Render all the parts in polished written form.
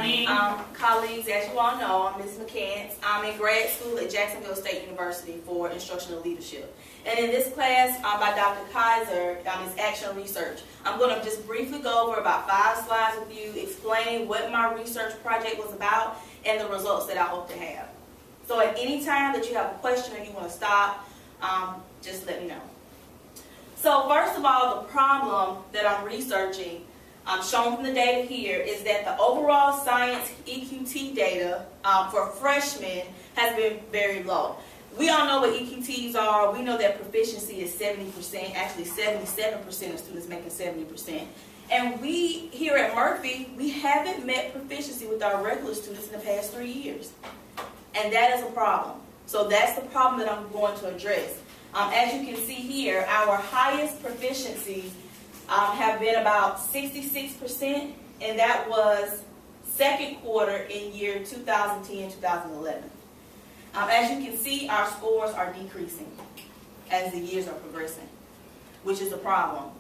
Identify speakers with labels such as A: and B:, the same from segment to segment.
A: morning.
B: Colleagues, as you all know, I'm Ms. McCants. I'm in grad school at Jacksonville State University for instructional leadership. And in this class by Dr. Kaiser is action research. I'm going to just briefly go over about 5 slides with you, explaining what my research project was about and the results that I hope to have. So at any time that you have a question or you want to stop, just let me know. So first of all, the problem that I'm researching, shown from the data here, is that the overall science EQT data for freshmen has been very low. We all know what EQTs are. We know that proficiency is 70%, actually 77% of students making 70%. And we, here at Murphy, we haven't met proficiency with our regular students in the past 3 years. And that is a problem. So that's the problem that I'm going to address. As you can see here, our highest proficiencies have been about 66%, and that was second quarter in year 2010-2011. As you can see, our scores are decreasing as the years are progressing, which is a problem.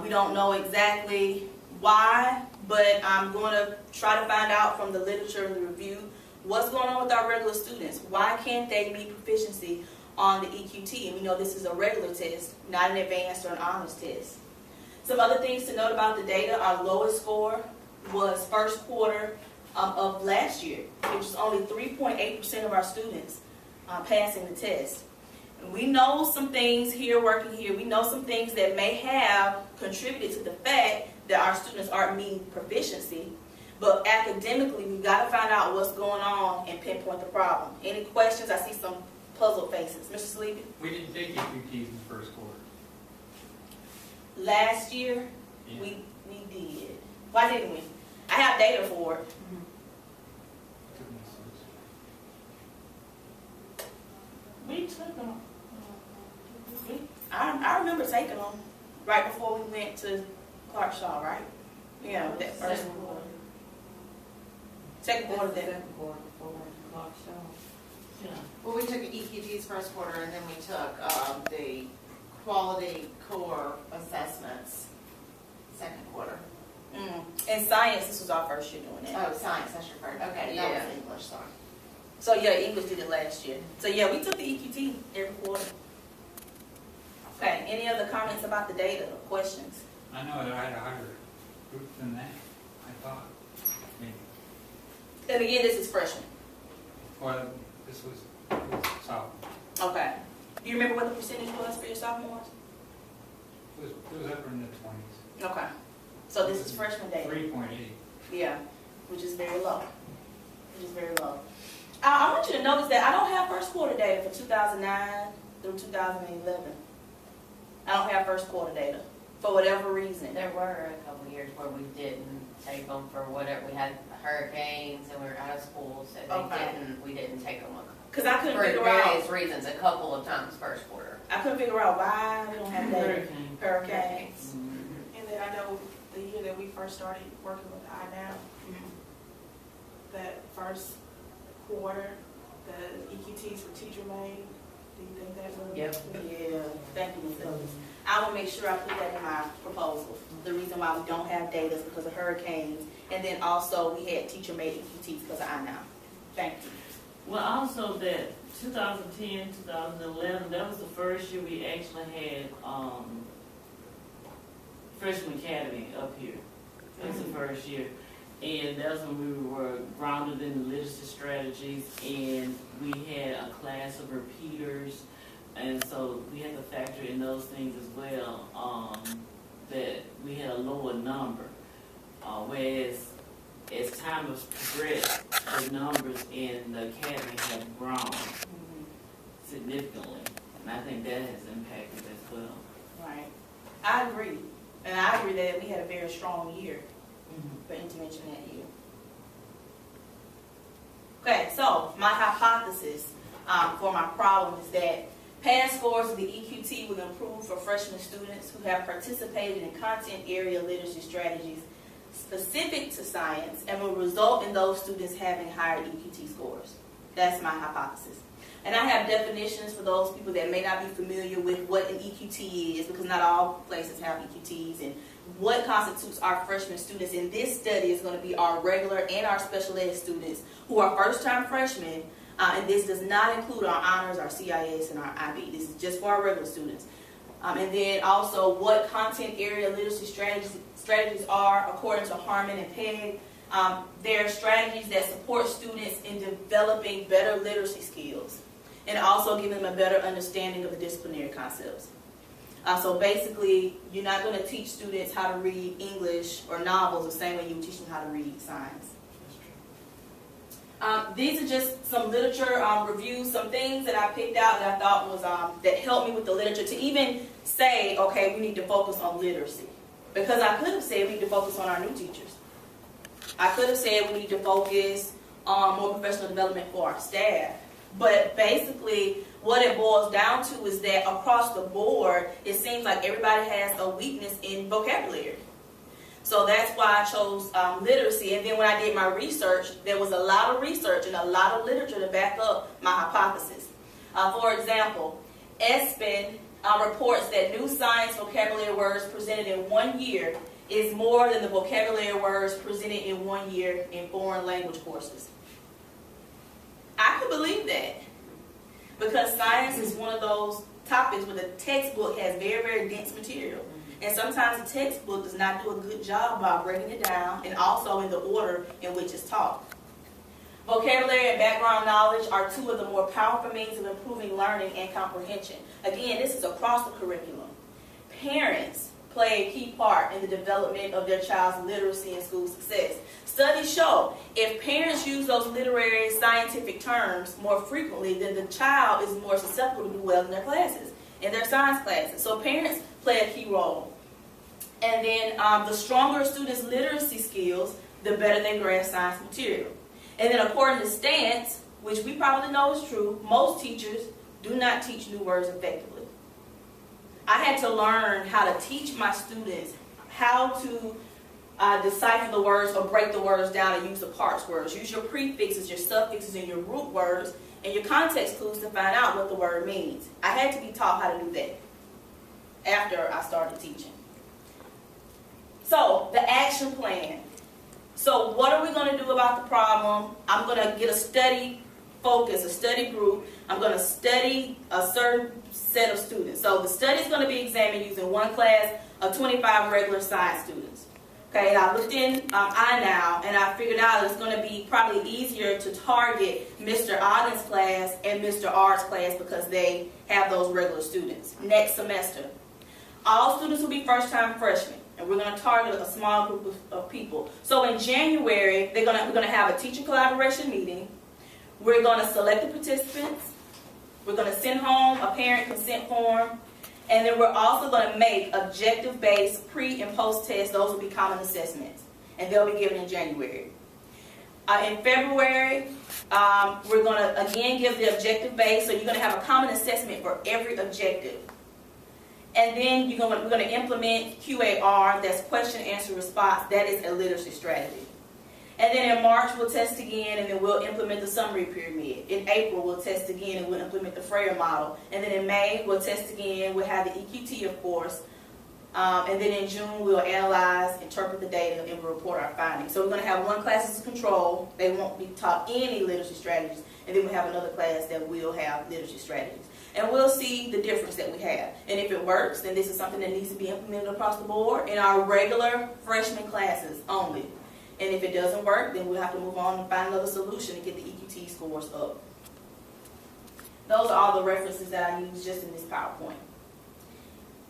B: We don't know exactly why, but I'm going to try to find out from the literature and the review what's going on with our regular students. Why can't they meet proficiency on the EQT? And we know this is a regular test, not an advanced or an honors test. Some other things to note about the data: our lowest score was first quarter of last year, which was only 3.8% of our students passing the test. And we know some things here, working here, we know some things that may have contributed to the fact that our students aren't meeting proficiency. But academically, we've got to find out what's going on and pinpoint the problem. Any questions? I see some puzzled faces. Mr. Sleepy?
C: We didn't take EQTs in the first quarter.
B: Last year,
C: Yeah.
B: we did. Why didn't we? I have data for it.
A: We took them.
B: I remember taking them right before we went to Clark Shaw, right? Yeah, that first quarter. Second quarter then.
D: Second quarter before Clark Shaw.
A: Yeah.
D: Well, we took EQT's first quarter, and then we took the quality core assessments second quarter.
B: In science, this was our first year doing that.
D: Oh, science, that's your first. Okay,
B: Yeah.
D: that was English, sorry.
B: So yeah, English did it last year. So yeah, we took the EQT every quarter. Okay, any other comments about the data or questions?
C: I know that I had a higher group than that, I thought. Maybe.
B: And again, this is freshman.
C: Well, this was sophomore.
B: Okay. Do you remember what the percentage was for your sophomores?
C: It was up in the 20s.
B: Okay. So this is freshman data.
C: 3.8.
B: Yeah, which is very low. Which is very low. I want you to notice that I don't have first quarter data for 2009 through 2011. I don't have first quarter data for whatever reason.
E: There were a couple of years where we didn't take them for whatever. We had hurricanes and we were out of school, so we didn't take them
B: Because I couldn't
E: for
B: figure out.
E: various reasons. A couple of times first quarter.
B: I couldn't figure out why we don't have data. Hurricanes.
F: And then I know the year that we first started working with INAM, that first quarter, the EQTs for teacher made. Do you think that would?
E: Yep.
B: Yeah, thank you, Ms. Douglas. I will make sure I put that in my proposal. The reason why we don't have data is because of hurricanes, and then also we had teacher-made EQTs because of INAM. Thank you.
A: Well, also that 2010, 2011, that was the first year we actually had Freshman Academy up here. That was the first year. And that's when we were grounded in the literacy strategies, and we had a class of repeaters, and so we had to factor in those things as well, that we had a lower number. Whereas as time has progressed, the numbers in the academy have grown significantly, and I think that has impacted as well.
B: Right. I agree. And I agree that we had a very strong year for intervention that year. Okay, so my hypothesis for my problem is that pass scores of the EQT will improve for freshman students who have participated in content area literacy strategies specific to science and will result in those students having higher EQT scores. That's my hypothesis. And I have definitions for those people that may not be familiar with what an EQT is, because not all places have EQTs, and what constitutes our freshman students. And this study is going to be our regular and our special ed students who are first-time freshmen. And this does not include our honors, our CIS, and our IB. This is just for our regular students. And then also what content area literacy strategies are according to Harmon and Pegg. There are strategies that support students in developing better literacy skills and also giving them a better understanding of the disciplinary concepts. So basically, you're not going to teach students how to read English or novels the same way you teach them how to read science. These are just some literature reviews, some things that I picked out that I thought was that helped me with the literature to even say, okay, we need to focus on literacy. Because I could have said we need to focus on our new teachers. I could have said we need to focus on more professional development for our staff. But basically, what it boils down to is that across the board, it seems like everybody has a weakness in vocabulary. So that's why I chose literacy. And then when I did my research, there was a lot of research and a lot of literature to back up my hypothesis. For example, ESPN reports that new science vocabulary words presented in 1 year is more than the vocabulary words presented in 1 year in foreign language courses. I could believe that because science is one of those topics where the textbook has very, very dense material. And sometimes the textbook does not do a good job by breaking it down and also in the order in which it's taught. Vocabulary and background knowledge are two of the more powerful means of improving learning and comprehension. Again, this is across the curriculum. Parents play a key part in the development of their child's literacy and school success. Studies show if parents use those literary scientific terms more frequently, then the child is more susceptible to do well in their classes, in their science classes. So parents play a key role. And then the stronger students' literacy skills, the better they grasp science material. And then according to Stance, which we probably know is true, most teachers do not teach new words effectively. I had to learn how to teach my students how to decipher the words or break the words down and use the parts words. Use your prefixes, your suffixes, and your root words, and your context clues to find out what the word means. I had to be taught how to do that after I started teaching. So, the action plan. So, what are we going to do about the problem? I'm going to get a study focus, a study group. I'm going to study a certain set of students. So, the study is going to be examined using one class of 25 regular science students. Okay, and I looked in iNow and I figured out it's going to be probably easier to target Mr. Ogden's class and Mr. R's class because they have those regular students next semester. All students will be first-time freshmen, and we're going to target a small group of people. So in January, we're going to have a teacher collaboration meeting. We're going to select the participants. We're going to send home a parent consent form. And then we're also going to make objective-based pre- and post-tests. Those will be common assessments, and they'll be given in January. In February, we're going to again give the objective-based, so you're going to have a common assessment for every objective. And then we're going to implement QAR, that's question, answer, response. That is a literacy strategy. And then in March, we'll test again, and then we'll implement the summary pyramid. In April, we'll test again, and we'll implement the Freyer model. And then in May, we'll test again. We'll have the EQT, of course. And then in June, we'll analyze, interpret the data, and we'll report our findings. So we're going to have one class as control. They won't be taught any literacy strategies. And then we'll have another class that will have literacy strategies. And we'll see the difference that we have. And if it works, then this is something that needs to be implemented across the board in our regular freshman classes only. And if it doesn't work, then we'll have to move on and find another solution to get the EQT scores up. Those are all the references that I use just in this PowerPoint.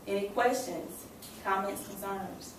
B: Any questions, comments, concerns?